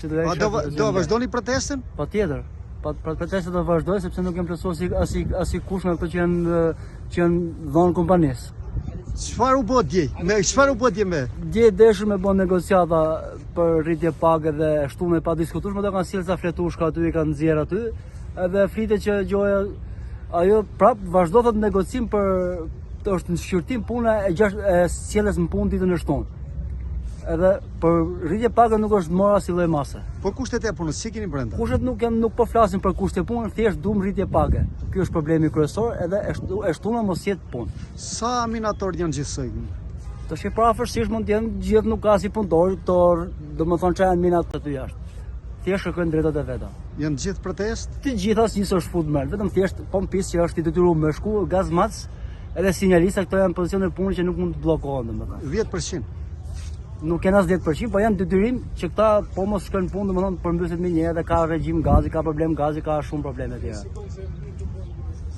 Do vazhdoni protestën? Patjetër. Protestat do vazhdoj sepse nuk jem plotësuar as kush me ato që janë dhënë kompanisë. Çfarë u bë dje? Çfarë u bë dje me? Dje deshën me bën negociata për rritje pagë dhe shtunë pa diskutuar, më do kanë sjellë sa fletushka aty i kanë nxjerr aty, edhe flitet që gjoja ajo prap vazhdo të negocim për është në shqyrtim puna e sjelljes në punë ditën e shtunë. Edhe për rritje pagë nuk është mora si lloj mase. Po kushtet e punës si keni brenda? Kushtet nuk po flasin për kushte punë, thjesht duam rritje pagë. Ky është problemi kryesor, edhe e shtuna mos jetë punë. Sa minator janë gjithsej? Të shih prafërsisht mund të jenë gjithë, nuk ka si punëtor, domethënë çfarë janë minat aty jashtë. Thjesht kërkojnë drejtat e veta. Janë gjithë protest? Të gjitha asnjë s'është fut më, vetëm thjesht pompis që është i detyruar me shku, gazmac, edhe sinjalista këto janë pozicione punë që nuk mund të bllokohen domethënë. 10%. Nuk janë as 10%, po janë detyrim që këta po mos shkojnë punë, domethënë përmbyset më një herë, ka regjim gazi, ka problem gazi, ka shumë probleme tjera.